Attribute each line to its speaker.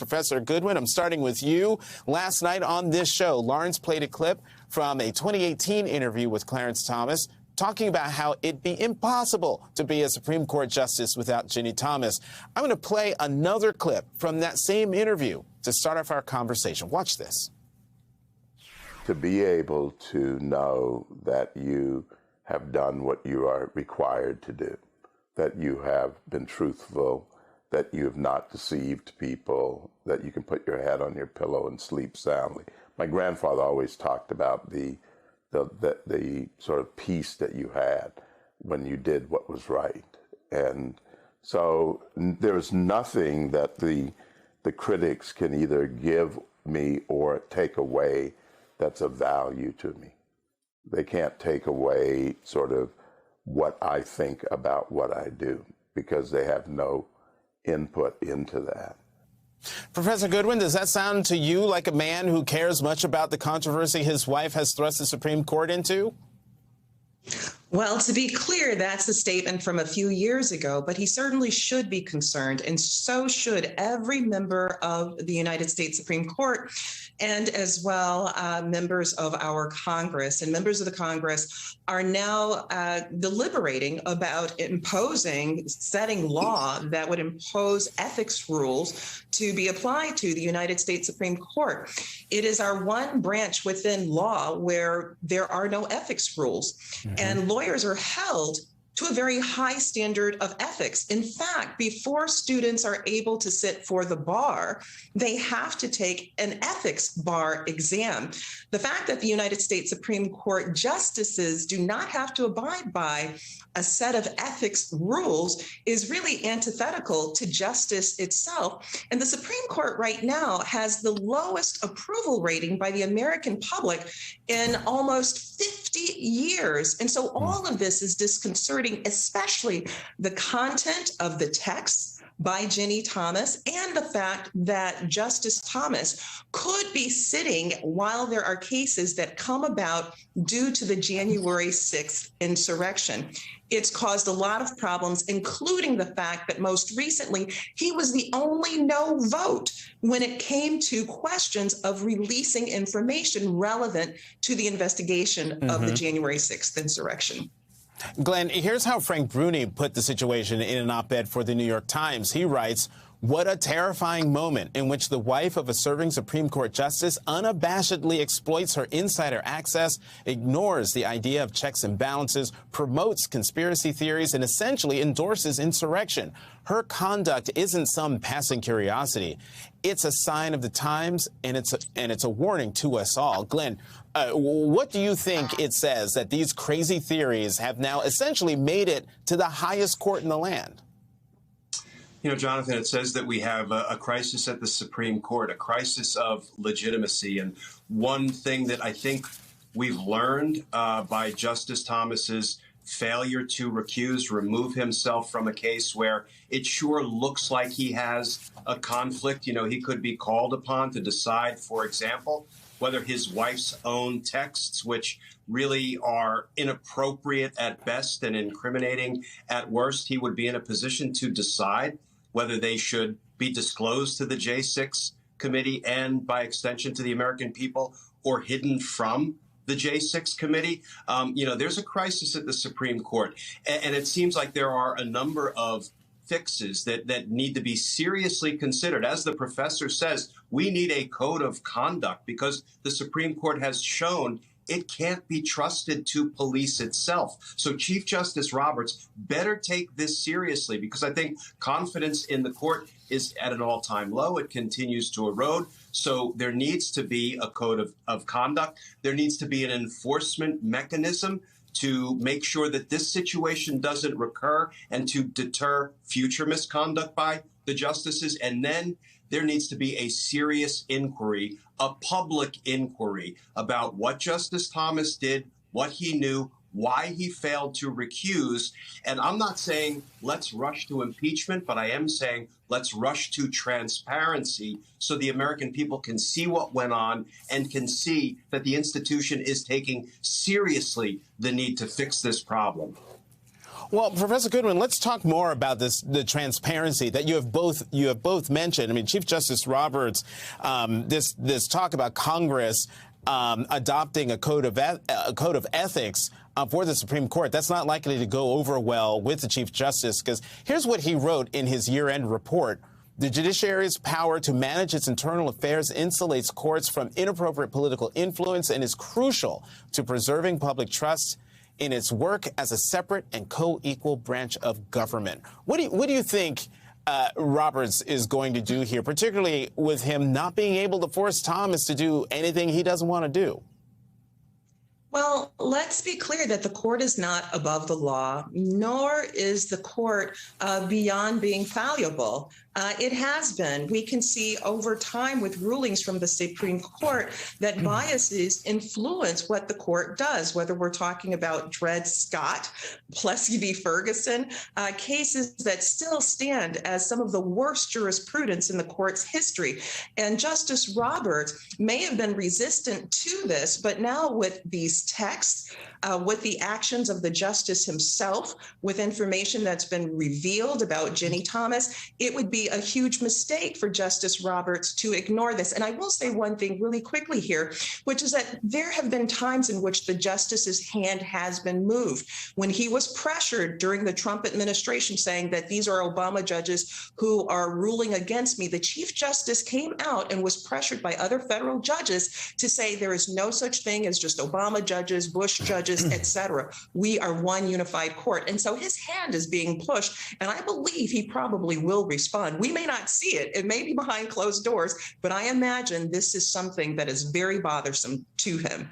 Speaker 1: Professor Goodwin, I'm starting with you. Last night on this show, Lawrence played a clip from a 2018 interview with Clarence Thomas talking about how it'd be impossible to be a Supreme Court justice without Ginni Thomas. I'm going to play another clip from that same interview to start off our conversation. Watch this.
Speaker 2: To be able to know that you have done what you are required to do, that you have been truthful, that you have not deceived people, that you can put your head on your pillow and sleep soundly. My grandfather always talked about the sort of peace that you had when you did what was right. And so there is nothing that the critics can either give me or take away that's of value to me. They can't take away sort of what I think about what I do because they have no input into that.
Speaker 1: Professor Goodwin, does that sound to you like a man who cares much about the controversy his wife has thrust the Supreme Court into?
Speaker 3: Well, to be clear, that's a statement from a few years ago, but he certainly should be concerned, and so should every member of the United States Supreme Court, and as well members of our Congress. And members of the Congress are now deliberating about setting law that would impose ethics rules to be applied to the United States Supreme Court. It is our one branch within law where there are no ethics rules. And lawyers are held to a very high standard of ethics. In fact, before students are able to sit for the bar, they have to take an ethics bar exam. The fact that the United States Supreme Court justices do not have to abide by a set of ethics rules is really antithetical to justice itself. And the Supreme Court right now has the lowest approval rating by the American public in almost 50 years. And so all of this is disconcerting, especially the content of the text by Ginni Thomas and the fact that Justice Thomas could be sitting while there are cases that come about due to the January 6th insurrection. It's caused a lot of problems, including the fact that most recently he was the only no vote when it came to questions of releasing information relevant to the investigation of the January 6th insurrection.
Speaker 1: Glenn, here's how Frank Bruni put the situation in an op-ed for the New York Times. He writes, "What a terrifying moment in which the wife of a serving Supreme Court justice unabashedly exploits her insider access, ignores the idea of checks and balances, promotes conspiracy theories, and essentially endorses insurrection. Her conduct isn't some passing curiosity. It's a sign of the times, and it's a warning to us all." Glenn, what do you think it says that these crazy theories have now essentially made it to the highest court in the land?
Speaker 4: You know, Jonathan, it says that we have a crisis at the Supreme Court, a crisis of legitimacy. And one thing that I think we've learned by Justice Thomas's failure to remove himself from a case where it sure looks like he has a conflict. You know, he could be called upon to decide, for example, whether his wife's own texts, which really are inappropriate at best and incriminating at worst, he would be in a position to decide whether they should be disclosed to the J6 committee and by extension to the American people or hidden from the J6 committee. You know, there's a crisis at the Supreme Court, and it seems like there are a number of fixes that need to be seriously considered. As the professor says, we need a code of conduct because the Supreme Court has shown it can't be trusted to police itself. So Chief Justice Roberts better take this seriously because I think confidence in the court is at an all-time low. It continues to erode. So there needs to be a code of conduct. There needs to be an enforcement mechanism to make sure that this situation doesn't recur and to deter future misconduct by the justices. And then there needs to be a serious inquiry, a public inquiry about what Justice Thomas did, what he knew, why he failed to recuse. And I'm not saying let's rush to impeachment, but I am saying let's rush to transparency so the American people can see what went on and can see that the institution is taking seriously the need to fix this problem.
Speaker 1: Well, Professor Goodwin, let's talk more about the transparency that you have both mentioned. I mean, Chief Justice Roberts, this talk about Congress adopting a code of ethics for the Supreme Court, that's not likely to go over well with the Chief Justice, because here's what he wrote in his year-end report. The judiciary's power to manage its internal affairs insulates courts from inappropriate political influence and is crucial to preserving public trust in its work as a separate and co-equal branch of government. What do you think Roberts is going to do here, particularly with him not being able to force Thomas to do anything he doesn't want to do?
Speaker 3: Well, let's be clear that the court is not above the law, nor is the court beyond being fallible. It has been. We can see over time with rulings from the Supreme Court that biases influence what the court does, whether we're talking about Dred Scott, Plessy v. Ferguson, cases that still stand as some of the worst jurisprudence in the court's history. And Justice Roberts may have been resistant to this, but now with these texts, with the actions of the justice himself, with information that's been revealed about Ginny Thomas, it would be a huge mistake for Justice Roberts to ignore this. And I will say one thing really quickly here, which is that there have been times in which the justice's hand has been moved. When he was pressured during the Trump administration saying that these are Obama judges who are ruling against me, the Chief Justice came out and was pressured by other federal judges to say there is no such thing as just Obama judges, Bush judges, et cetera. We are one unified court. And so his hand is being pushed, and I believe he probably will respond. We may not see it. It may be behind closed doors, but I imagine this is something that is very bothersome to him.